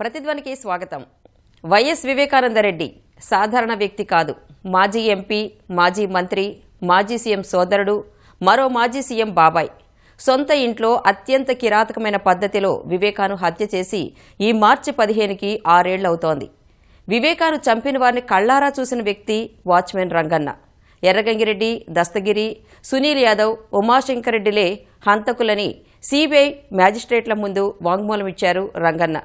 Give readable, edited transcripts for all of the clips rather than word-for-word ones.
ప్రతిధ్వనికి స్వాగతం. వైఎస్ వివేకానందరెడ్డి సాధారణ వ్యక్తి కాదు. మాజీ ఎంపీ, మాజీ మంత్రి, మాజీ సీఎం సోదరుడు, మరో మాజీ సీఎం బాబాయ్. సొంత ఇంట్లో అత్యంత కిరాతకమైన పద్ధతిలో వివేకాను హత్య చేసి ఈ మార్చి 15కి 6 ఏళ్లవుతోంది. వివేకాను చంపిన వారిని కళ్లారా చూసిన వ్యక్తి వాచ్మెన్ రంగన్న. ఎర్రగంగిరెడ్డి, దస్తగిరి, సునీల్ యాదవ్, ఉమాశంకరెడ్డిలే హంతకులని సిబిఐ మ్యాజిస్ట్రేట్ల ముందు వాంగ్మూలం ఇచ్చారు రంగన్న.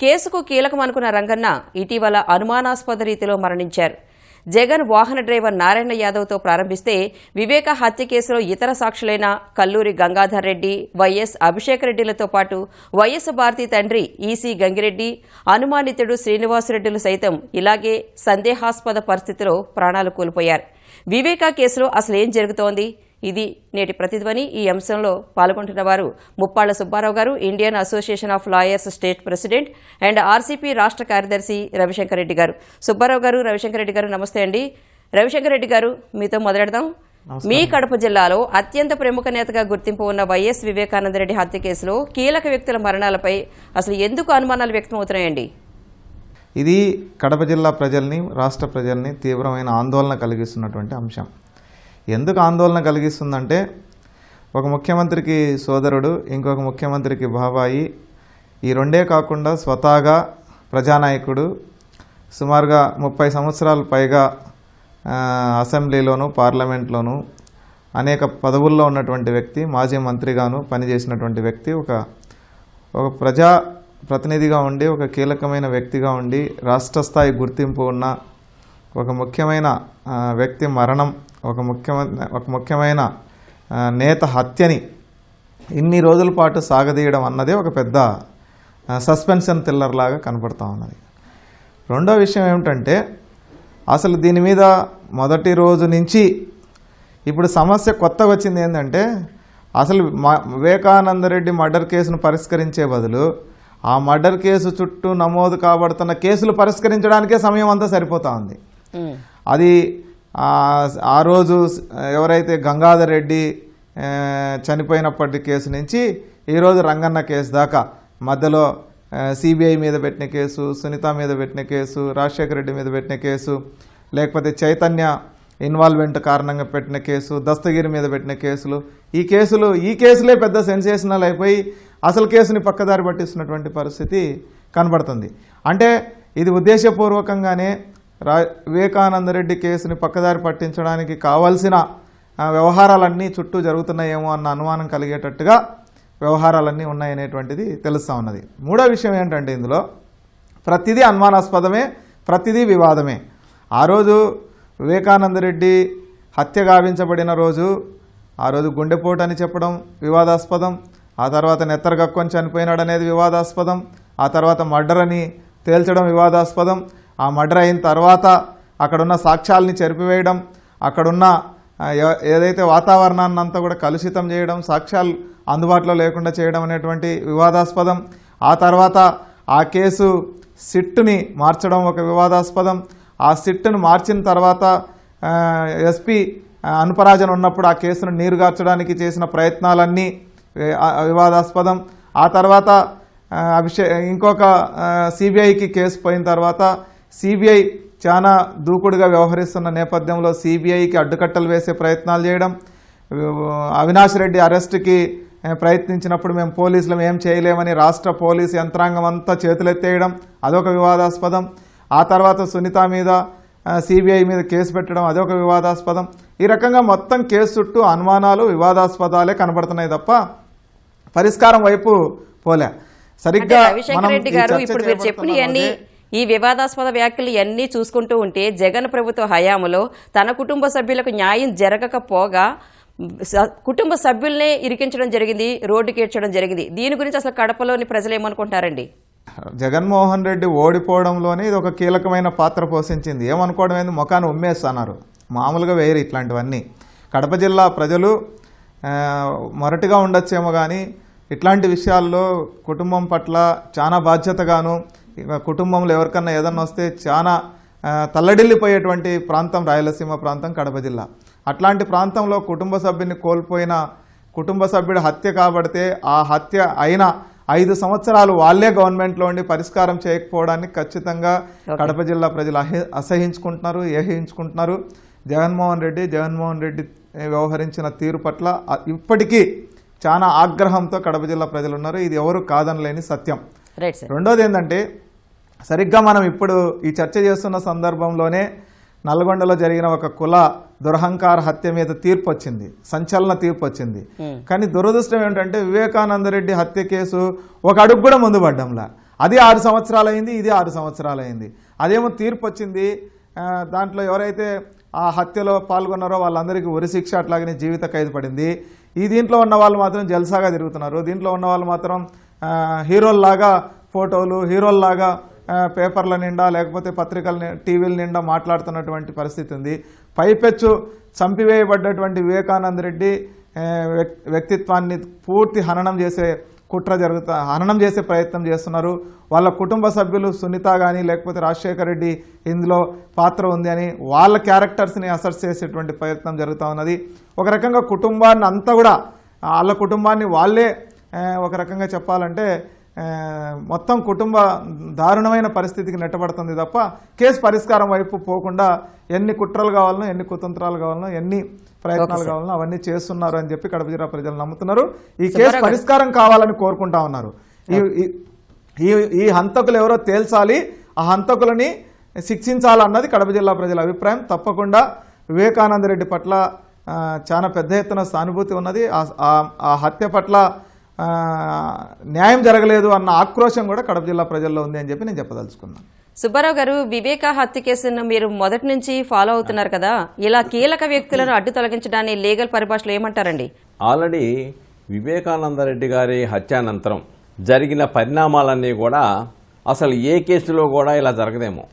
కేసుకు కీలకమనుకున్న రంగన్న ఇటీవల అనుమానాస్పద రీతిలో మరణించారు. జగన్ వాహన డ్రైవర్ నారాయణ యాదవ్తో ప్రారంభిస్తే వివేక హత్య కేసులో ఇతర సాక్షులైన కల్లూరి గంగాధర్ రెడ్డి, వైఎస్ అభిషేక్ రెడ్డిలతో పాటు వైఎస్ భారతి తండ్రి ఈసీ గంగిరెడ్డి, అనుమానితుడు శ్రీనివాసరెడ్డిలు సైతం ఇలాగే సందేహాస్పద పరిస్థితిలో ప్రాణాలు కోల్పోయారు. వివేక కేసులో అసలు ఏం జరుగుతోంది? ఇది నేటి ప్రతిధ్వని. ఈ అంశంలో పాల్గొంటున్న వారు ముప్పాళ్ల సుబ్బారావు గారు, Indian association of lawyers state president and RCP రాష్ట్ర కార్యదర్శి రవిశంకర్ రెడ్డి గారు. సుబ్బారావు గారు, రవిశంకర్ రెడ్డి గారు, నమస్తే అండి. రవిశంకర్ రెడ్డి గారు, మీతో మొదలెడదాం. మీ కడప జిల్లాలో అత్యంత ప్రముఖ నేతగా గుర్తింపు ఉన్న వైఎస్ వివేకానందరెడ్డి హత్య కేసులో కీలక వ్యక్తుల మరణాలపై అసలు ఎందుకు అనుమానాలు వ్యక్తమవుతున్నాయండి? ఇది కడప జిల్లా ప్రజల్ని, రాష్ట్ర ప్రజల్ని తీవ్రమైన ఆందోళన కలిగిస్తున్నటువంటి అంశం. ఎందుకు ఆందోళన కలిగిస్తుందంటే, ఒక ముఖ్యమంత్రికి సోదరుడు, ఇంకొక ముఖ్యమంత్రికి బాబాయి, ఈ రెండే కాకుండా స్వతహాగా ప్రజానాయకుడు, సుమారుగా 30 సంవత్సరాలు పైగా అసెంబ్లీలోను, పార్లమెంట్లోను అనేక పదవుల్లో ఉన్నటువంటి వ్యక్తి, మాజీ మంత్రిగాను పనిచేసినటువంటి వ్యక్తి, ఒక ప్రజా ప్రతినిధిగా ఉండి, ఒక కీలకమైన వ్యక్తిగా ఉండి, రాష్ట్ర స్థాయి గుర్తింపు ఉన్న ఒక ముఖ్యమైన వ్యక్తి మరణం, ఒక ముఖ్యమైన నేత హత్యని ఇన్ని రోజుల పాటు సాగదీయడం అన్నదే ఒక పెద్ద సస్పెన్షన్ థ్రిల్లర్ లాగా కనపడుతూ ఉన్నది. రెండో విషయం ఏమిటంటే, అసలు దీని మీద మొదటి రోజు నుంచి ఇప్పుడు సమస్య కొత్తగా వచ్చింది ఏంటంటే, అసలు వివేకానందరెడ్డి మర్డర్ కేసును పరిష్కరించే బదులు ఆ మర్డర్ కేసు చుట్టూ నమోదు కాబడుతున్న కేసులు పరిష్కరించడానికే సమయం అంతా సరిపోతూ ఉంది. అది ఆ రోజు ఎవరైతే గంగాధర్ రెడ్డి చనిపోయినప్పటి కేసు నుంచి ఈరోజు రంగన్న కేసు దాకా మధ్యలో సిబిఐ మీద పెట్టిన కేసు, సునీత మీద పెట్టిన కేసు, రాజశేఖర రెడ్డి మీద పెట్టిన కేసు, లేకపోతే చైతన్య ఇన్వాల్వ్మెంట్ కారణంగా పెట్టిన కేసు, దస్తగిరి మీద పెట్టిన కేసులు, ఈ కేసులే పెద్ద సెన్సేషనల్ అయిపోయి అసలు కేసుని పక్కదారి పట్టిస్తున్నటువంటి పరిస్థితి కనబడుతుంది. అంటే ఇది ఉద్దేశపూర్వకంగానే వివేకానందరెడ్డి కేసుని పక్కదారి పట్టించడానికి కావాల్సిన వ్యవహారాలన్నీ చుట్టూ జరుగుతున్నాయేమో అన్న అనుమానం కలిగేటట్టుగా వ్యవహారాలన్నీ ఉన్నాయనేటువంటిది తెలుస్తూ ఉన్నది. మూడో విషయం ఏంటంటే, ఇందులో ప్రతిదీ అనుమానాస్పదమే, ప్రతిదీ వివాదమే. ఆ రోజు వివేకానందరెడ్డి హత్య గావించబడిన రోజు, ఆ రోజు గుండెపోటు అని చెప్పడం వివాదాస్పదం, ఆ తర్వాత నెత్తర కక్కుని చనిపోయినాడు అనేది వివాదాస్పదం, ఆ తర్వాత మర్డర్ అని తేల్చడం వివాదాస్పదం, ఆ మర్డర్ అయిన తర్వాత అక్కడున్న సాక్ష్యాలని చెరిపివేయడం, అక్కడున్న ఏదైతే వాతావరణాన్ని అంతా కూడా కలుషితం చేయడం, సాక్ష్యాలు అందుబాటులో లేకుండా చేయడం అనేటువంటి వివాదాస్పదం, ఆ తర్వాత ఆ కేసు సిట్టుని మార్చడం ఒక వివాదాస్పదం, ఆ సిట్టును మార్చిన తర్వాత ఎస్పీ అనుపరాజన్ ఉన్నప్పుడు ఆ కేసును నీరుగార్చడానికి చేసిన ప్రయత్నాలన్నీ వివాదాస్పదం, ఆ తర్వాత ఇంకొక సిబిఐకి కేసు పోయిన తర్వాత సిబిఐ చాలా దూకుడుగా వ్యవహరిస్తున్న నేపథ్యంలో సిబిఐకి అడ్డుకట్టలు వేసే ప్రయత్నాలు చేయడం, అవినాష్ రెడ్డి అరెస్టుకి ప్రయత్నించినప్పుడు మేము పోలీసులు ఏం చేయలేమని రాష్ట్ర పోలీసు యంత్రాంగం అంతా చేతులెత్తేయడం, అదొక వివాదాస్పదం, ఆ తర్వాత సునీత మీద సిబిఐ మీద కేసు పెట్టడం, అదొక వివాదాస్పదం. ఈ రకంగా మొత్తం కేసు చుట్టూ అనుమానాలు, వివాదాస్పదాలే కనబడుతున్నాయి తప్ప పరిష్కారం వైపు పోలే. సరిగ్గా రవిశంకర్ రెడ్డి గారు, ఇప్పుడు మీరు చెప్పిన ఈ వివాదాస్పద వ్యాఖ్యలు ఇవన్నీ చూసుకుంటూ ఉంటే, జగన్ ప్రభుత్వ హయాంలో తన కుటుంబ సభ్యులకు న్యాయం జరగకపోగా కుటుంబ సభ్యుల్నే ఇరికించడం జరిగింది, రోడ్డుకి ఏడ్చడం జరిగింది. దీని గురించి అసలు కడపలోని ప్రజలు ఏమనుకుంటారండి? జగన్మోహన్ రెడ్డి ఓడిపోవడంలోనే ఇది ఒక కీలకమైన పాత్ర పోషించింది. ఏమనుకోవడం ఏంది, ముఖాన్ని ఉమ్మేస్తున్నారు, మామూలుగా వేయరు ఇట్లాంటివన్నీ. కడప జిల్లా ప్రజలు మొరటిగా ఉండొచ్చేమో కానీ ఇట్లాంటి విషయాల్లో కుటుంబం పట్ల చాలా బాధ్యతగాను, కుటుంబంలో ఎవరికన్నా ఏదన్నా వస్తే చాలా తల్లడిల్లిపోయేటువంటి ప్రాంతం రాయలసీమ ప్రాంతం కడప జిల్లా. అట్లాంటి ప్రాంతంలో కుటుంబ సభ్యుని కోల్పోయిన కుటుంబ సభ్యుడు హత్య కాబడితే ఆ హత్య అయిన 5 సంవత్సరాలు వాళ్ళే గవర్నమెంట్లో ఉండి పరిష్కారం చేయకపోవడానికి ఖచ్చితంగా కడప జిల్లా ప్రజలు అసహించుకుంటున్నారు, ఏహించుకుంటున్నారు. జగన్మోహన్ రెడ్డి వ్యవహరించిన తీరు పట్ల ఇప్పటికీ చాలా ఆగ్రహంతో కడప జిల్లా ప్రజలు ఉన్నారు. ఇది ఎవరు కాదనలేని సత్యం. రెండోది ఏంటంటే, సరిగ్గా మనం ఇప్పుడు ఈ చర్చ చేస్తున్న సందర్భంలోనే నల్గొండలో జరిగిన ఒక కుల దురహంకార హత్య మీద తీర్పు వచ్చింది, సంచలన తీర్పు వచ్చింది. కానీ దురదృష్టం ఏంటంటే వివేకానంద రెడ్డి హత్య కేసు ఒక అడుగు కూడా ముందు పడ్డంలా. అది 6 సంవత్సరాలు అయింది, ఇది 6 సంవత్సరాలు అయింది. అదేమో తీర్పు వచ్చింది, దాంట్లో ఎవరైతే ఆ హత్యలో పాల్గొన్నారో వాళ్ళందరికీ ఉరిశిక్ష అట్లాగనే జీవిత ఖైదు పడింది. ఈ దీంట్లో ఉన్న వాళ్ళు మాత్రం జల్సాగా తిరుగుతున్నారు. దీంట్లో ఉన్న వాళ్ళు మాత్రం హీరోల్లాగా ఫోటోలు, హీరోల్లాగా పేపర్ల నిండా లేకపోతే పత్రికల టీవీల నిండా మాట్లాడుతున్నటువంటి పరిస్థితి ఉంది. పైపెచ్చు చంపివేయబడ్డటువంటి వివేకానంద రెడ్డి వ్యక్తిత్వాన్ని పూర్తి హననం చేసే ప్రయత్నం చేస్తున్నారు. వాళ్ళ కుటుంబ సభ్యులు సునీత కానీ లేకపోతే రాజశేఖర రెడ్డి ఇందులో పాత్ర ఉంది అని వాళ్ళ క్యారెక్టర్స్ని అసెస్ చేసేటువంటి ప్రయత్నం జరుగుతూ ఉన్నది. ఒక రకంగా కుటుంబాన్ని అంతా కూడా వాళ్ళ కుటుంబాన్ని వాళ్ళే ఒక రకంగా చెప్పాలంటే మొత్తం కుటుంబ దారుణమైన పరిస్థితికి నెట్టబడుతుంది తప్ప కేసు పరిష్కారం వైపు పోకుండా ఎన్ని కుట్రలు కావాలనో, ఎన్ని కుతంత్రాలు కావాలనో, ఎన్ని ప్రయత్నాలు కావాలనో అవన్నీ చేస్తున్నారు అని చెప్పి కడప జిల్లా ప్రజలు నమ్ముతున్నారు. ఈ కేసు పరిష్కారం కావాలని కోరుకుంటా ఉన్నారు. ఈ హంతకులు ఎవరో తేల్చాలి, ఆ హంతకులని శిక్షించాలన్నది కడప జిల్లా ప్రజల అభిప్రాయం. తప్పకుండా వివేకానంద రెడ్డి పట్ల చాలా పెద్ద ఎత్తున సానుభూతి ఉన్నది. ఆ హత్య పట్ల న్యాయం జరగలేదు అన్న ఆక్రోశం కూడా కడప జిల్లా ప్రజల్లో ఉంది అని చెప్పి నేను చెప్పదలుచుకున్నాను. సుబ్బారావు గారు, వివేక హత్య కేసును మీరు మొదటి నుంచి ఫాలో అవుతున్నారు కదా, ఇలా కీలక వ్యక్తులను అడ్డు తొలగించడాన్ని లీగల్ పరిభాషలో ఏమంటారండి? ఆల్రెడీ వివేకానందరెడ్డి గారి హత్యానంతరం జరిగిన పరిణామాలన్నీ కూడా అసలు ఏ కేసులో కూడా ఇలా జరగదేమో.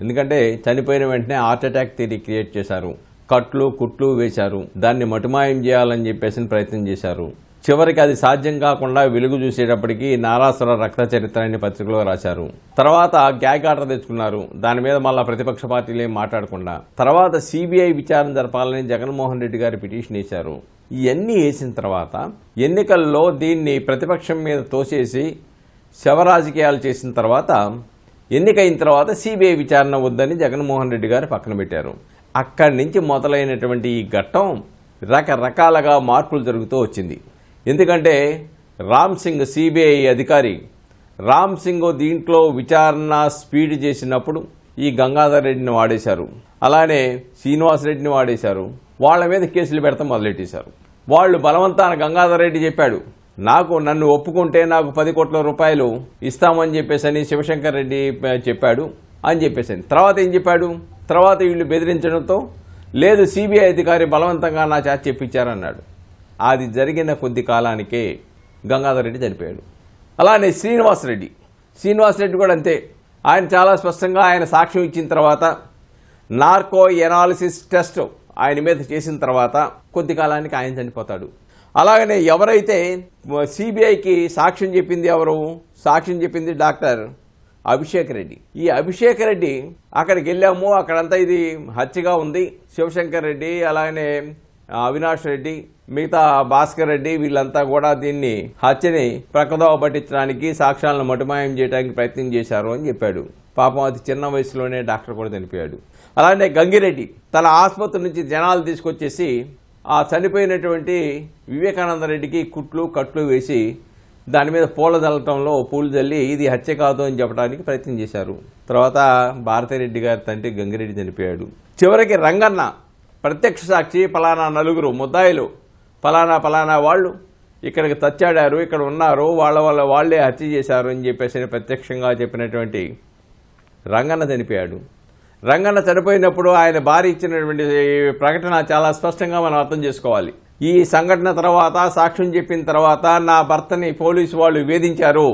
ఎందుకంటే చనిపోయిన వెంటనే హార్ట్ అటాక్ థియరీ క్రియేట్ చేశారు, కట్లు కుట్లు వేశారు, దాన్ని మటుమాయం చేయాలని చెప్పేసి ప్రయత్నం చేశారు. చివరికి అది సాధ్యం కాకుండా వెలుగు చూసేటప్పటికి నారాసుర రక్త చరిత్ర అని పత్రికలో రాశారు. తర్వాత గ్యాగ్ ఆర్డర్ తెచ్చుకున్నారు, దాని మీద మళ్ళా ప్రతిపక్ష పార్టీలు ఏం మాట్లాడకుండా. తర్వాత సిబిఐ విచారణ జరపాలని జగన్మోహన్ రెడ్డి గారు పిటిషన్ వేశారు. ఇవన్నీ వేసిన తర్వాత ఎన్నికల్లో దీన్ని ప్రతిపక్షం మీద తోసేసి శవరాజకీయాలు చేసిన తర్వాత ఎన్నికైన తర్వాత సిబిఐ విచారణ వద్దని జగన్మోహన్ రెడ్డి గారు పక్కన పెట్టారు. అక్కడి నుంచి మొదలైనటువంటి ఈ ఘట్టం రకరకాలుగా మార్పులు జరుగుతూ వచ్చింది. ఎందుకంటే రామ్ సింగ్ సిబిఐ అధికారి రామ్ సింగ్ దీంట్లో విచారణ స్పీడ్ చేసినప్పుడు ఈ గంగాధర్ రెడ్డిని వాడేశారు, అలానే శ్రీనివాస్ రెడ్డిని వాడేశారు. వాళ్ళ మీద కేసులు పెడతాం మొదలెట్టేశారు. వాళ్ళు బలవంతాన గంగాధర్ రెడ్డి చెప్పాడు, నన్ను ఒప్పుకుంటే నాకు 10 కోట్ల రూపాయలు ఇస్తామని చెప్పేసి శివశంకర్ రెడ్డి చెప్పాడు అని చెప్పేసి. తర్వాత ఏం చెప్పాడు, తర్వాత వీళ్ళు బెదిరించడంతో లేదు సిబిఐ అధికారి బలవంతంగా నా చేత చెప్పించారన్నాడు. అది జరిగిన కొద్ది కాలానికే గంగాధర్ రెడ్డి చనిపోయాడు. అలానే శ్రీనివాస్ రెడ్డి కూడా అంతే. ఆయన చాలా స్పష్టంగా ఆయన సాక్ష్యం ఇచ్చిన తర్వాత నార్కో ఎనాలిసిస్ టెస్ట్ ఆయన మీద చేసిన తర్వాత కొద్ది కాలానికి ఆయన చనిపోతాడు. అలాగనే ఎవరైతే సిబిఐకి సాక్ష్యం చెప్పింది డాక్టర్ అభిషేక్ రెడ్డి. ఈ అభిషేక్ రెడ్డి అక్కడికి వెళ్ళాము, అక్కడంతా ఇది హత్యగా ఉంది, శివశంకర్ రెడ్డి అలాగనే అవినాష్ రెడ్డి మిగతా భాస్కర్ రెడ్డి వీళ్ళంతా కూడా దీన్ని హత్యని ప్రక్కదోవ పట్టించడానికి సాక్ష్యాలను మటుమాయం చేయడానికి ప్రయత్నం చేశారు అని చెప్పాడు. పాపం అతి చిన్న వయసులోనే డాక్టర్ కూడా చనిపోయాడు. అలానే గంగిరెడ్డి తన ఆసుపత్రి నుంచి జనాలు తీసుకొచ్చేసి ఆ చనిపోయినటువంటి వివేకానంద రెడ్డికి కట్లు వేసి దాని మీద పూలు జల్లి ఇది హత్య కాదు అని చెప్పడానికి ప్రయత్నం చేశారు. తర్వాత భారతిరెడ్డి గారి తండ్రి గంగిరెడ్డి చనిపోయాడు. చివరికి రంగన్న ప్రత్యక్ష సాక్షి, పలానా నలుగురు ముద్దాయిలు పలానా వాళ్ళు ఇక్కడికి తచ్చాడారు, ఇక్కడ ఉన్నారు, వాళ్లే హత్య చేశారు అని చెప్పేసి ప్రత్యక్షంగా చెప్పినటువంటి రంగన్న చనిపోయాడు. రంగన్న చనిపోయినప్పుడు ఆయన భార్య ఇచ్చినటువంటి ప్రకటన చాలా స్పష్టంగా మనం అర్థం చేసుకోవాలి. ఈ సంఘటన తర్వాత సాక్ష్యం చెప్పిన తర్వాత నా భర్తని పోలీసు వాళ్ళు వేధించారు,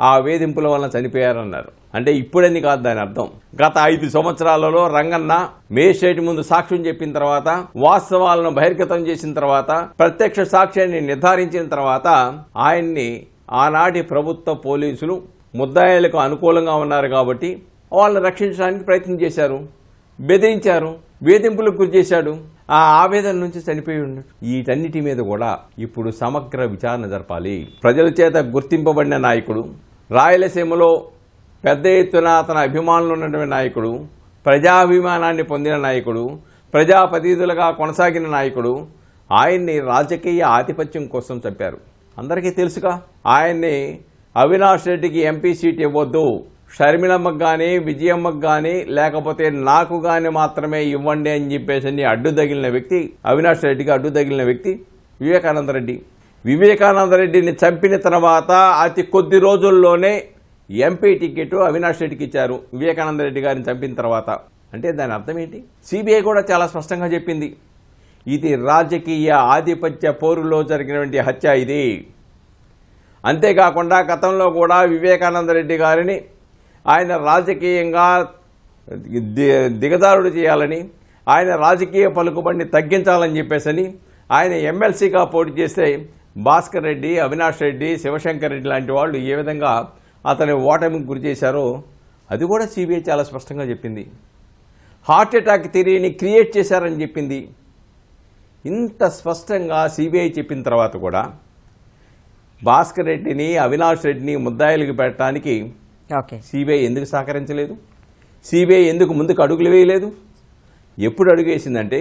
ఆ వేధింపుల వలన చనిపోయారన్నారు. అంటే ఇప్పుడని కాదు దాని అర్థం. గత 5 సంవత్సరాలలో రంగన్న మేజిస్ట్రేట్ ముందు సాక్ష్యం చెప్పిన తర్వాత, వాస్తవాలను బహిర్గతం చేసిన తర్వాత, ప్రత్యక్ష సాక్ష్యాన్ని నిర్ధారించిన తర్వాత ఆయన్ని ఆనాటి ప్రభుత్వ పోలీసులు ముద్దాయిలకు అనుకూలంగా ఉన్నారు కాబట్టి వాళ్ళని రక్షించడానికి ప్రయత్నం చేశారు, బెదిరించారు, వేధింపులకు గురి చేశాడు. ఆ ఆవేదన నుంచి చనిపోయి ఉండడు. వీటన్నిటి మీద కూడా ఇప్పుడు సమగ్ర విచారణ జరపాలి. ప్రజల చేత గుర్తింపబడిన నాయకుడు, రాయలసీమలో పెద్ద ఎత్తున తన అభిమానులు ఉన్నటువంటి నాయకుడు, ప్రజాభిమానాన్ని పొందిన నాయకుడు, ప్రజాప్రతినిధులుగా కొనసాగిన నాయకుడు, ఆయన్ని రాజకీయ ఆధిపత్యం కోసం చంపారు. అందరికీ తెలుసుగా. ఆయన్ని అవినాష్ రెడ్డికి ఎంపీ సీట్ ఇవ్వద్దు, షర్మిలమ్మకు కానీ విజయమ్మకు కానీ లేకపోతే నాకు కానీ మాత్రమే ఇవ్వండి అని చెప్పేసి అడ్డు తగిలిన వ్యక్తి, అవినాష్ రెడ్డికి అడ్డు తగిలిన వ్యక్తి వివేకానందరెడ్డి. వివేకానందరెడ్డిని చంపిన తర్వాత అతి కొద్ది రోజుల్లోనే ఎంపీ టికెట్ అవినాష్ రెడ్డికి ఇచ్చారు. వివేకానందరెడ్డి గారిని చంపిన తర్వాత. అంటే దాని అర్థం ఏంటి? సిబిఐ కూడా చాలా స్పష్టంగా చెప్పింది, ఇది రాజకీయ ఆధిపత్య పోరులో జరిగినటువంటి హత్య ఇది. అంతేకాకుండా గతంలో కూడా వివేకానందరెడ్డి గారిని ఆయన రాజకీయంగా దిగజారుడు చేయాలని, ఆయన రాజకీయ పలుకుబడిని తగ్గించాలని చెప్పేసని ఆయన ఎమ్మెల్సీగా పోటీ చేస్తే భాస్కర్ రెడ్డి, అవినాష్ రెడ్డి, శివశంకర్ రెడ్డి లాంటి వాళ్ళు ఏ విధంగా అతని ఓటమికి గురి చేశారో అది కూడా సిబిఐ చాలా స్పష్టంగా చెప్పింది. హార్ట్ అటాక్ థియరీని క్రియేట్ చేశారని చెప్పింది. ఇంత స్పష్టంగా సిబిఐ చెప్పిన తర్వాత కూడా భాస్కర్ రెడ్డిని, అవినాష్ రెడ్డిని ముద్దాయిలకు పెట్టడానికి సిబిఐ ఎందుకు సహకరించలేదు? సిబిఐ ఎందుకు ముందుకు అడుగులు వేయలేదు? ఎప్పుడు అడుగు వేసిందంటే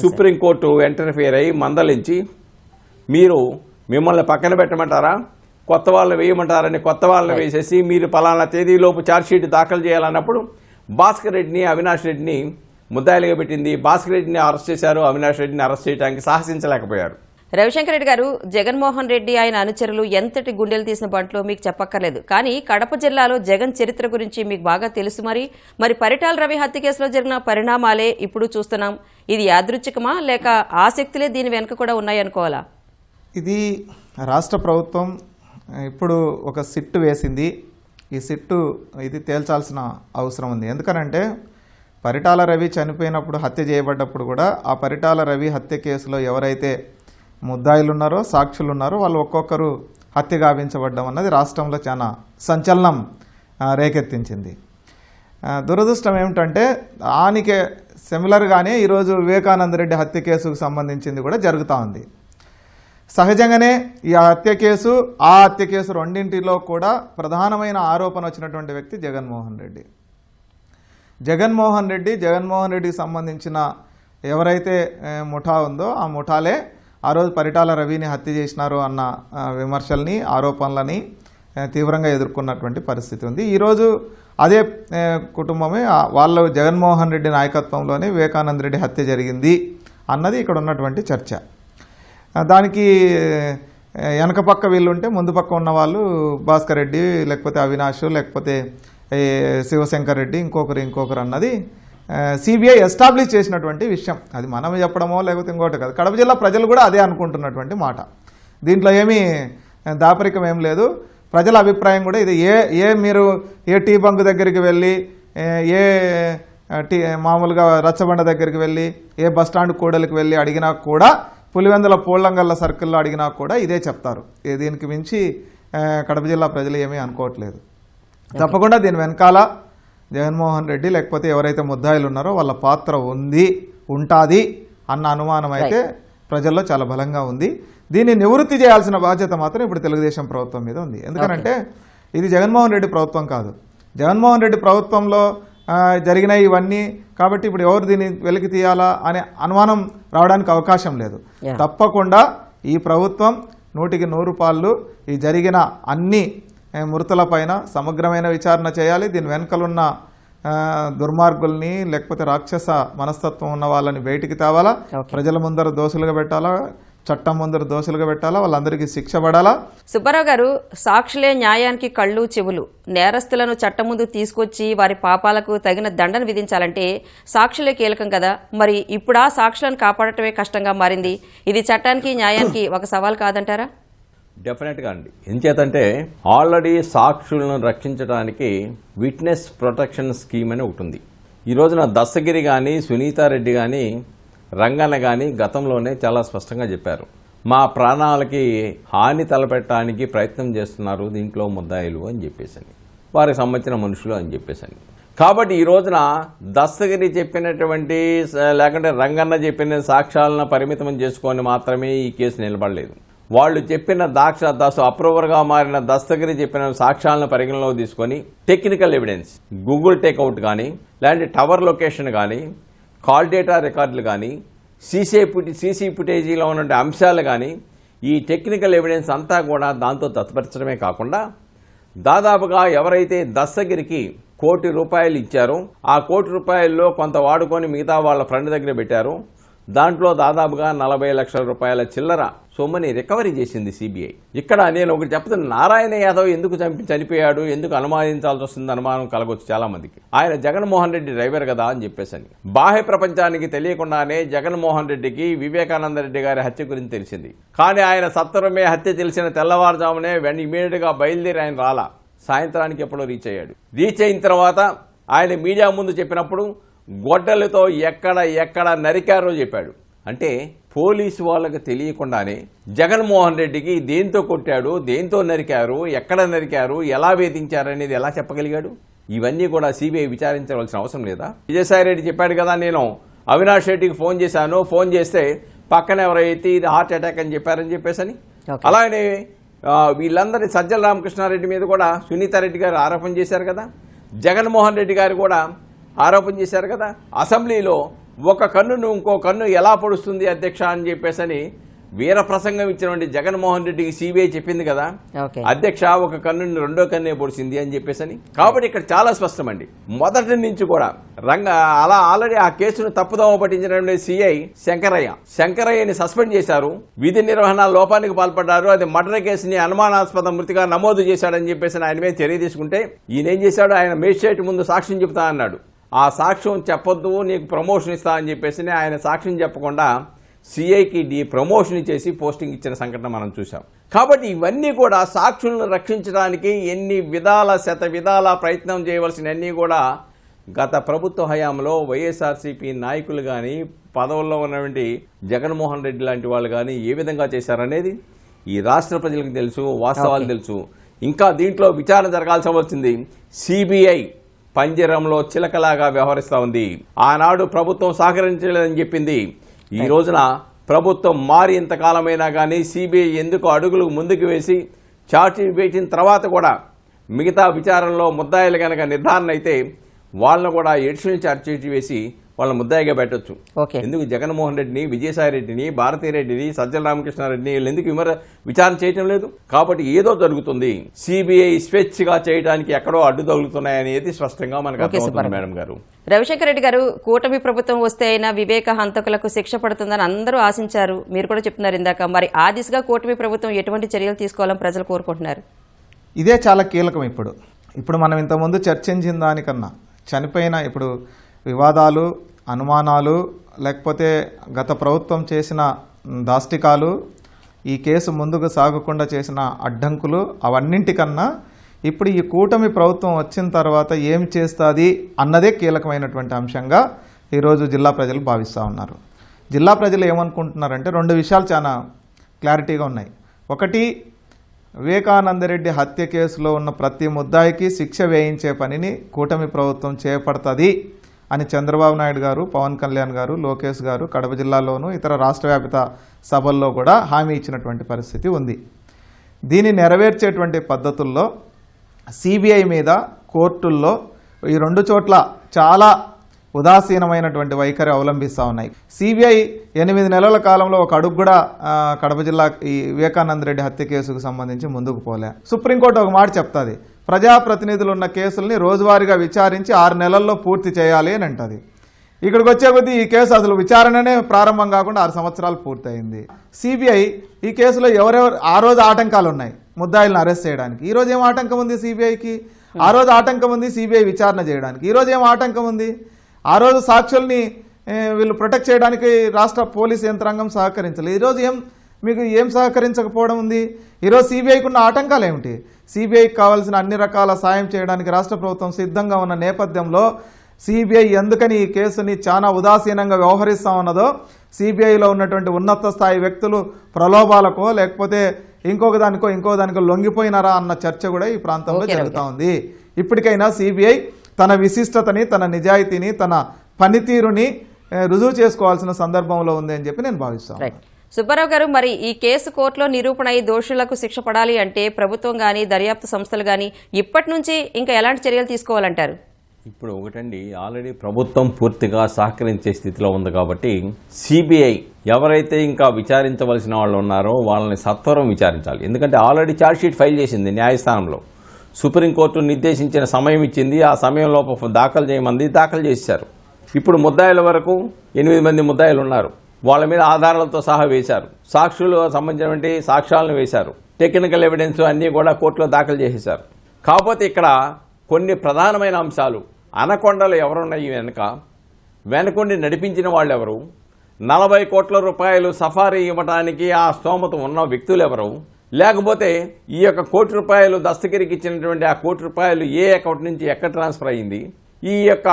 సుప్రీంకోర్టు ఇంటర్ఫియర్ అయ్యి మందలించి మిమ్మల్ని పక్కన పెట్టమంటారా, కొత్త వాళ్ళని వేయమంటారని కొత్త వాళ్ళని వేసేసి మీరు పలానా తేదీలోపు ఛార్జ్షీట్ దాఖలు చేయాలన్నప్పుడు భాస్కర్ రెడ్డిని, అవినాష్ రెడ్డిని ముద్దాయిలుగా పెట్టింది. భాస్కర్ రెడ్డిని అరెస్ట్ చేశారు, అవినాష్ రెడ్డిని అరెస్ట్ చేయడానికి సాహసించలేకపోయారు. రవిశంకర్ రెడ్డి గారు, జగన్మోహన్ రెడ్డి ఆయన అనుచరులు ఎంతటి గుండెలు తీసిన బంట్లో మీకు చెప్పక్కర్లేదు. కానీ కడప జిల్లాలో జగన్ చరిత్ర గురించి మీకు బాగా తెలుసు. మరి పరిటాల రవి హత్య కేసులో జరిగిన పరిణామాలే ఇప్పుడు చూస్తున్నాం. ఇది యాదృచ్ఛికమా లేక ఆసక్తులే దీని వెనుక కూడా ఉన్నాయనుకోవాలా? ఇది రాష్ట్ర ప్రభుత్వం ఇప్పుడు ఒక సిట్టు వేసింది. ఈ సిట్టు ఇది తేల్చాల్సిన అవసరం ఉంది. ఎందుకనంటే పరిటాల రవి చనిపోయినప్పుడు, హత్య చేయబడ్డప్పుడు కూడా ఆ పరిటాల రవి హత్య కేసులో ఎవరైతే ముద్దాయిలు ఉన్నారో, సాక్షులు ఉన్నారో వాళ్ళు ఒక్కొక్కరు హత్య గావించబడ్డం అన్నది రాష్ట్రంలో చాలా సంచలనం రేకెత్తించింది. దురదృష్టం ఏమిటంటే దానికి సిమిలర్గానే ఈరోజు వివేకానందరెడ్డి హత్య కేసుకు సంబంధించింది కూడా జరుగుతూ ఉంది. సహజంగానే ఈ హత్య కేసు, ఆ హత్య కేసు రెండింటిలో కూడా ప్రధానమైన ఆరోపణ వచ్చినటువంటి వ్యక్తి జగన్మోహన్ రెడ్డి. జగన్మోహన్ రెడ్డికి సంబంధించిన ఎవరైతే ముఠా ఉందో ఆ ముఠాలే ఆ రోజు పరిటాల రవిని హత్య చేసినారు అన్న విమర్శల్ని, ఆరోపణలని తీవ్రంగా ఎదుర్కొన్నటువంటి పరిస్థితి ఉంది. ఈరోజు అదే కుటుంబమే వాళ్ళు జగన్మోహన్ రెడ్డి నాయకత్వంలోనే వివేకానంద రెడ్డి హత్య జరిగింది అన్నది ఇక్కడ ఉన్నటువంటి చర్చ. దానికి వెనక పక్క వీళ్ళు ఉంటే ముందు పక్క ఉన్న వాళ్ళు భాస్కర్ రెడ్డి, లేకపోతే అవినాష్, లేకపోతే శివశంకర్ రెడ్డి, ఇంకొకరు అన్నది సిబిఐ ఎస్టాబ్లిష్ చేసినటువంటి విషయం. అది మనం చెప్పడమో లేకపోతే ఇంకోటి కాదు. కడప జిల్లా ప్రజలు కూడా అదే అనుకుంటున్నటువంటి మాట. దీంట్లో ఏమీ దాపరికం ఏం లేదు. ప్రజల అభిప్రాయం కూడా ఇది. మీరు ఏ టీ బంక్ దగ్గరికి వెళ్ళి, మామూలుగా రచ్చబండ దగ్గరికి వెళ్ళి, ఏ బస్టాండ్ కూడలికి వెళ్ళి అడిగినా కూడా, పులివెందుల పోళ్లంగల్ల సర్కిల్లో అడిగినా కూడా ఇదే చెప్తారు. దీనికి మించి కడప జిల్లా ప్రజలు ఏమీ అనుకోవట్లేదు. తప్పకుండా దీని వెనకాల జగన్మోహన్ రెడ్డి లేకపోతే ఎవరైతే ముద్దాయిలు ఉన్నారో వాళ్ళ పాత్ర ఉంటుంది అన్న అనుమానం అయితే ప్రజల్లో చాలా బలంగా ఉంది. దీన్ని నివృత్తి చేయాల్సిన బాధ్యత మాత్రం ఇప్పుడు తెలుగుదేశం ప్రభుత్వం మీద ఉంది. ఎందుకంటే ఇది జగన్మోహన్ రెడ్డి ప్రభుత్వం కాదు. జగన్మోహన్ రెడ్డి ప్రభుత్వంలో జరిగిన ఇవన్నీ కాబట్టి ఇప్పుడు ఎవరు దీన్ని వెలికి తీయాలా అనే అనుమానం రావడానికి అవకాశం లేదు. తప్పకుండా ఈ ప్రభుత్వం 100కి 100 పాళ్ళు ఈ జరిగిన అన్ని మృతులపైన సమగ్రమైన విచారణ చేయాలి. దీని వెనుకలున్న దుర్మార్గుల్ని లేకపోతే రాక్షస మనస్తత్వం ఉన్న వాళ్ళని బయటికి తేవాలా, ప్రజల ముందర దోషులుగా పెట్టాలా, చట్టం ముందర దోషులుగా పెట్టాలా, వాళ్ళందరికీ శిక్ష పడాలా. సుబ్బారావు గారు, సాక్షులే న్యాయానికి కళ్ళు చెవులు. నేరస్తులను చట్టం ముందు తీసుకొచ్చి వారి పాపాలకు తగిన దండన విధించాలంటే సాక్షులే కీలకం కదా. మరి ఇప్పుడు ఆ సాక్షులను కాపాడటమే కష్టంగా మారింది. ఇది చట్టానికి న్యాయానికి ఒక సవాల్ కాదంటారా? డెఫినెట్గా అండి. ఎంచేతంటే ఆల్రెడీ సాక్షులను రక్షించడానికి విట్నెస్ ప్రొటెక్షన్ స్కీమ్ అని ఒకటి ఉంది. ఈ రోజున దస్తగిరి కానీ, సునీతారెడ్డి కానీ, రంగన్న కానీ గతంలోనే చాలా స్పష్టంగా చెప్పారు, మా ప్రాణాలకి హాని తలపెట్టడానికి ప్రయత్నం చేస్తున్నారు దీంట్లో ముద్దాయిలు అని చెప్పేసి, వారికి సంబంధించిన మనుషులు అని చెప్పేసి. కాబట్టి ఈ రోజున దస్తగిరి చెప్పినటువంటి లేకుంటే రంగన్న చెప్పిన సాక్ష్యాలను పరిమితం చేసుకొని మాత్రమే ఈ కేసు నిలబడలేదు. వాళ్ళు చెప్పిన అప్రూవర్గా మారిన దస్తగిరి చెప్పిన సాక్ష్యాలను పరిగణలో తీసుకొని టెక్నికల్ ఎవిడెన్స్, గూగుల్ టేక్అవుట్ కానీ, లేదంటే టవర్ లొకేషన్ కానీ, కాల్ డేటా రికార్డులు కానీ, సీసీ ఫుటేజీలో ఉన్న అంశాలు కానీ, ఈ టెక్నికల్ ఎవిడెన్స్ అంతా కూడా దాంతో తత్పరచడమే కాకుండా దాదాపుగా ఎవరైతే దస్తగిరికి ₹1,00,00,000 ఇచ్చారో ఆ ₹1,00,00,000 కొంత వాడుకొని మిగతా వాళ్ళ ఫ్రెండ్ దగ్గర పెట్టారు. దాంట్లో దాదాపుగా ₹40 లక్షల చిల్లర సొమ్ముని రికవరీ చేసింది సిబిఐ. ఇక్కడ నేను ఒకటి చెప్తున్నా, నారాయణ యాదవ్ ఎందుకు చనిపోయాడు, ఎందుకు అనుమానించాల్సి వస్తుంది, అనుమానం కలగొచ్చు చాలా మందికి. ఆయన జగన్మోహన్ రెడ్డి డ్రైవర్ కదా అని చెప్పేసి బాహ్య ప్రపంచానికి తెలియకుండానే జగన్మోహన్ రెడ్డికి వివేకానంద రెడ్డి గారి హత్య గురించి తెలిసింది. కానీ ఆయన సత్వరమే హత్య తెలిసిన తెల్లవారుజామునే ఇమీడియట్ గా బయలుదేరి ఆయన రాలా, సాయంత్రానికి ఎప్పుడో రీచ్ అయ్యాడు. రీచ్ అయిన తర్వాత ఆయన మీడియా ముందు చెప్పినప్పుడు గొడ్డలతో ఎక్కడ నరికారో చెప్పాడు. అంటే పోలీసు వాళ్ళకి తెలియకుండానే జగన్మోహన్ రెడ్డికి దేంతో కొట్టాడు, దేంతో నరికారు, ఎక్కడ నరికారు, ఎలా వేధించారు అనేది ఎలా చెప్పగలిగాడు? ఇవన్నీ కూడా సిబిఐ విచారించవలసిన అవసరం లేదా? విజయసాయి రెడ్డి చెప్పాడు కదా, నేను అవినాష్ రెడ్డికి ఫోన్ చేశాను, ఫోన్ చేస్తే పక్కన ఎవరైతే ఇది హార్ట్ అటాక్ అని చెప్పారని చెప్పేసి. అలాగే వీళ్ళందరి సజ్జల రామకృష్ణారెడ్డి మీద కూడా సునీతారెడ్డి గారు ఆరోపణ చేశారు కదా, జగన్మోహన్ రెడ్డి గారు కూడా ఆరోపణ చేశారు కదా. అసెంబ్లీలో ఒక కన్నును ఇంకో కన్ను ఎలా పొడుస్తుంది అధ్యక్ష అని చెప్పేసి వీర ప్రసంగం ఇచ్చినటువంటి జగన్మోహన్ రెడ్డికి సిబిఐ చెప్పింది కదా, అధ్యక్ష ఒక కన్నుని రెండో కన్నే పొడిచింది అని చెప్పేసి. కాబట్టి ఇక్కడ చాలా స్పష్టమండి, మొదటి నుంచి కూడా అలా ఆల్రెడీ ఆ కేసును తప్పుదోవ పట్టించినటువంటి సిఐ శంకరయ్యని సస్పెండ్ చేశారు. విధి నిర్వహణ లోపానికి పాల్పడ్డారు. అది మర్డర్ కేసుని అనుమానాస్పద మృతిగా నమోదు చేశాడని చెప్పేసి ఆయన మీద చర్య తీసుకుంటే ఈయన ఏం చేశాడు, ఆయన మేజిస్ట్రేట్ ముందు సాక్ష్యం చెప్తా అన్నాడు. ఆ సాక్ష్యం చెప్పొద్దు, నీకు ప్రమోషన్ ఇస్తా అని చెప్పేసి ఆయన సాక్ష్యం చెప్పకుండా సిఐకి ప్రమోషన్ ఇచ్చేసి పోస్టింగ్ ఇచ్చిన సంఘటన మనం చూసాం. కాబట్టి ఇవన్నీ కూడా సాక్షులను రక్షించడానికి ఎన్ని విధాల ప్రయత్నం చేయవలసినవన్నీ కూడా గత ప్రభుత్వ హయాంలో వైఎస్ఆర్సీపీ నాయకులు కానీ, పదవుల్లో ఉన్నటువంటి జగన్మోహన్ రెడ్డి లాంటి వాళ్ళు కానీ ఏ విధంగా చేశారనేది ఈ రాష్ట్ర ప్రజలకు తెలుసు, వాస్తవాలు తెలుసు. ఇంకా దీంట్లో విచారణ జరగాల్సి సిబిఐ పంజరంలో చిలకలాగా వ్యవహరిస్తూ ఉంది. ఆనాడు ప్రభుత్వం సహకరించలేదని చెప్పింది. ఈ రోజున ప్రభుత్వం మారి ఇంతకాలమైనా కానీ సిబిఐ ఎందుకు అడుగులు ముందుకు వేసి ఛార్జ్షీట్ వేసిన తర్వాత కూడా మిగతా విచారణలో ముద్దాయిలు కనుక నిర్ధారణ అయితే వాళ్ళను కూడా ఎడిషనల్ ఛార్జ్షీట్ వేసి వాళ్ళ ముద్దాయిగా పెట్టొచ్చు. ఎందుకు జగన్మోహన్ రెడ్డిని, విజయసాయి రెడ్డిని, భారతీరెడ్డిని, సజ్జల రామకృష్ణారెడ్డిని వీళ్ళు ఎందుకు విచారణ చేయటం లేదు? కాబట్టి ఏదో జరుగుతుంది. సిబిఐ స్వేచ్ఛగా చేయడానికి ఎక్కడో అడ్డు తగులుతున్నాయనేది స్పష్టంగా మనకు అర్థమవుతుంది. మేడం గారు, రవిశంకర్ రెడ్డి గారు, కూటమి ప్రభుత్వం వస్తే అయినా వివేక హంతకులకు శిక్ష పడుతుందని అందరూ ఆశించారు. మీరు కూడా చెప్తున్నారు ఇందాక. మరి ఆ దిశగా కూటమి ప్రభుత్వం ఎటువంటి చర్యలు తీసుకోవాలని ప్రజలు కోరుకుంటున్నారు? ఇదే చాలా కీలకం. ఇప్పుడు మనం ఇంతకుముందు చర్చించిన దానికన్నా చనిపోయిన ఇప్పుడు వివాదాలు, అనుమానాలు, లేకపోతే గత ప్రభుత్వం చేసిన దాష్టికాలు, ఈ కేసు ముందుకు సాగకుండా చేసిన అడ్డంకులు, అవన్నింటికన్నా ఇప్పుడు ఈ కూటమి ప్రభుత్వం వచ్చిన తర్వాత ఏం చేస్తుంది అన్నదే కీలకమైనటువంటి అంశంగా ఈరోజు జిల్లా ప్రజలు భావిస్తూ ఉన్నారు. జిల్లా ప్రజలు ఏమనుకుంటున్నారంటే రెండు విషయాలు చాలా క్లారిటీగా ఉన్నాయి. ఒకటి, వివేకానందరెడ్డి హత్య కేసులో ఉన్న ప్రతి ముద్దాయికి శిక్ష వేయించే పనిని కూటమి ప్రభుత్వం చేపడుతుంది అని చంద్రబాబు నాయుడు గారు, పవన్ కళ్యాణ్ గారు, లోకేష్ గారు కడప జిల్లాలోనూ ఇతర రాష్ట్ర వ్యాపిత సభల్లో కూడా హామీ ఇచ్చినటువంటి పరిస్థితి ఉంది. దీన్ని నెరవేర్చేటువంటి పద్ధతుల్లో సిబిఐ మీద కోర్టుల్లో ఈ రెండు చోట్ల చాలా ఉదాసీనమైనటువంటి వైఖరి అవలంబిస్తూ ఉన్నాయి. సిబిఐ 8 నెలల కాలంలో ఒక అడుగు కూడా కడప జిల్లా ఈ వివేకానంద రెడ్డి హత్య కేసుకు సంబంధించి ముందుకు పోలే. సుప్రీంకోర్టు ఒక మాట చెప్తుంది, ప్రజాప్రతినిధులు ఉన్న కేసుల్ని రోజువారీగా విచారించి 6 నెలల్లో పూర్తి చేయాలి అని అంటది. ఇక్కడికి వచ్చే కొద్దీ ఈ కేసు అసలు విచారణనే ప్రారంభం కాకుండా 6 సంవత్సరాలు పూర్తయింది. సిబిఐ ఈ కేసులో ఎవరెవరు ఆ రోజు ఆటంకాలు ఉన్నాయి ముద్దాయిలను అరెస్ట్ చేయడానికి. ఈ రోజు ఏం ఆటంకం ఉంది సిబిఐకి? ఆ రోజు ఆటంకం ఉంది సిబిఐ విచారణ చేయడానికి. ఈ రోజు ఏం ఆటంకం ఉంది? ఆ రోజు సాక్షుల్ని వీళ్ళు ప్రొటెక్ట్ చేయడానికి రాష్ట్ర పోలీస్ యంత్రాంగం సహకరించలేదు. ఈరోజు మీకు ఏం సహకరించకపోవడం ఉంది? ఈరోజు సిబిఐకి ఉన్న ఆటంకాలు ఏమిటి? సిబిఐకి కావాల్సిన అన్ని రకాల సాయం చేయడానికి రాష్ట్ర ప్రభుత్వం సిద్ధంగా ఉన్న నేపథ్యంలో సిబిఐ ఎందుకని ఈ కేసుని చాలా ఉదాసీనంగా వ్యవహరిస్తా ఉన్నదో, సిబిఐలో ఉన్నటువంటి ఉన్నత స్థాయి వ్యక్తులు ప్రలోభాలకో లేకపోతే ఇంకొక దానికో లొంగిపోయినారా అన్న చర్చ కూడా ఈ ప్రాంతంలో జరుగుతూ ఉంది. ఇప్పటికైనా సిబిఐ తన విశిష్టతని, తన నిజాయితీని, తన పనితీరుని రుజువు చేసుకోవాల్సిన సందర్భంలో ఉంది అని చెప్పి నేను భావిస్తాను. రైట్. సుబ్బారావు గారు, మరి ఈ కేసు కోర్టులో నిరూపణ అయి దోషులకు శిక్ష పడాలి అంటే ప్రభుత్వం కానీ దర్యాప్తు సంస్థలు కానీ ఇప్పటి నుంచి ఇంకా ఎలాంటి చర్యలు తీసుకోవాలంటారు? ఇప్పుడు ఒకటండి, ఆల్రెడీ ప్రభుత్వం పూర్తిగా సహకరించే స్థితిలో ఉంది కాబట్టి సిబిఐ ఎవరైతే ఇంకా విచారించవలసిన వాళ్ళు ఉన్నారో వాళ్ళని సత్వరం విచారించాలి. ఎందుకంటే ఆల్రెడీ ఛార్జ్షీట్ ఫైల్ చేసింది న్యాయస్థానంలో. సుప్రీంకోర్టు నిర్దేశించిన సమయం ఇచ్చింది, ఆ సమయంలో దాఖలు చేయమంది, దాఖలు చేశారు. ఇప్పుడు ముద్దాయిల వరకు 8 మంది ముద్దాయిలు ఉన్నారు. వాళ్ళ మీద ఆధారాలతో సహా వేశారు, సాక్షులు సంబంధించినటువంటి సాక్ష్యాలను వేశారు, టెక్నికల్ ఎవిడెన్స్ అన్నీ కూడా కోర్టులో దాఖలు చేసేశారు. కాకపోతే ఇక్కడ కొన్ని ప్రధానమైన అంశాలు, అనకొండలు ఎవరున్నాయి వెనకుండి నడిపించిన వాళ్ళు ఎవరు, 40 కోట్ల రూపాయలు సఫారీ ఇవ్వడానికి ఆ స్తోమత ఉన్న వ్యక్తులు ఎవరు, లేకపోతే ఈ యొక్క ₹1 కోటి దస్తగిరికి ఇచ్చినటువంటి ఆ ₹1 కోటి ఏ అకౌంట్ నుంచి ఎక్కడ ట్రాన్స్ఫర్ అయ్యింది, ఈ యొక్క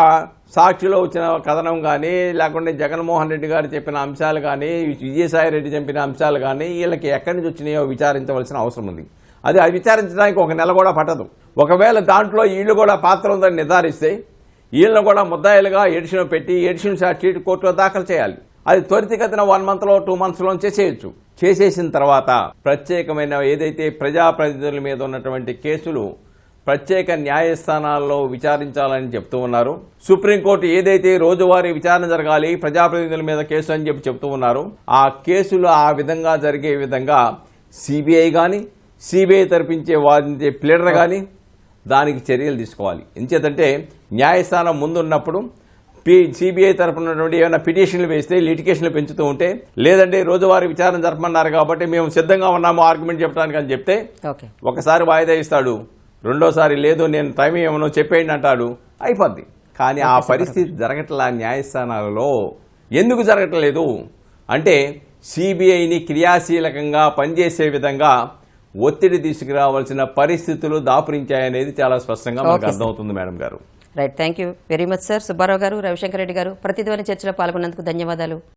సాక్షిలో వచ్చిన కథనం కానీ, లేకుంటే జగన్మోహన్ రెడ్డి గారు చెప్పిన అంశాలు కానీ, విజయసాయి రెడ్డి చెప్పిన అంశాలు కానీ వీళ్ళకి ఎక్కడి నుంచి వచ్చినాయో విచారించవలసిన అవసరం ఉంది. అది విచారించడానికి 1 నెల కూడా పట్టదు. ఒకవేళ దాంట్లో వీళ్ళు కూడా పాత్ర ఉందని నిర్ధారిస్తే వీళ్ళని కూడా ముద్దాయిలుగా ఎడిషన్ పెట్టి ఎడిషన్ ఛార్జ్షీట్ కోర్టులో దాఖలు చేయాలి. అది త్వరితగతిన 1 మంత్లో 2 మంత్స్లో చేసేయచ్చు. చేసేసిన తర్వాత ప్రత్యేకమైన ఏదైతే ప్రజాప్రతినిధుల మీద ఉన్నటువంటి కేసులు ప్రత్యేక న్యాయస్థానాల్లో విచారించాలని చెప్తూ ఉన్నారు. సుప్రీంకోర్టు ఏదైతే రోజువారీ విచారణ జరగాలి ప్రజాప్రతినిధుల మీద కేసు అని చెప్తూ ఉన్నారు, ఆ కేసులు ఆ విధంగా జరిగే విధంగా సిబిఐ కానీ, సిబిఐ తరపించే వాదించే ప్లేడర్ కానీ దానికి చర్యలు తీసుకోవాలి. ఎంచేతంటే న్యాయస్థానం ముందున్నప్పుడు సిబిఐ తరపున ఏమైనా పిటిషన్లు వేస్తే లిటిగేషన్లు పెంచుతూ ఉంటే, లేదంటే రోజువారీ విచారణ జరపమన్నారు కాబట్టి మేము సిద్ధంగా ఉన్నాము ఆర్గ్యుమెంట్ చెప్పడానికి అని చెప్తే ఒకసారి వాయిదా ఇస్తాడు, రెండోసారి లేదు నేను టైం ఏమనో చెప్పేయండి అంటాడు, అయిపోద్ది. కానీ ఆ పరిస్థితి జరగట్లా న్యాయస్థానాలలో. ఎందుకు జరగట్లేదు అంటే సిబిఐని క్రియాశీలకంగా పనిచేసే విధంగా ఒత్తిడి తీసుకురావాల్సిన పరిస్థితులు దాపురించాయనేది చాలా స్పష్టంగా మనకు అర్థమవుతుంది మేడం గారు. Right, thank you very much sir. Subbarao గారు, రవిశంకర్ రెడ్డి గారు, ప్రతిధ్వని చర్చలో పాల్గొన్నందుకు ధన్యవాదాలు.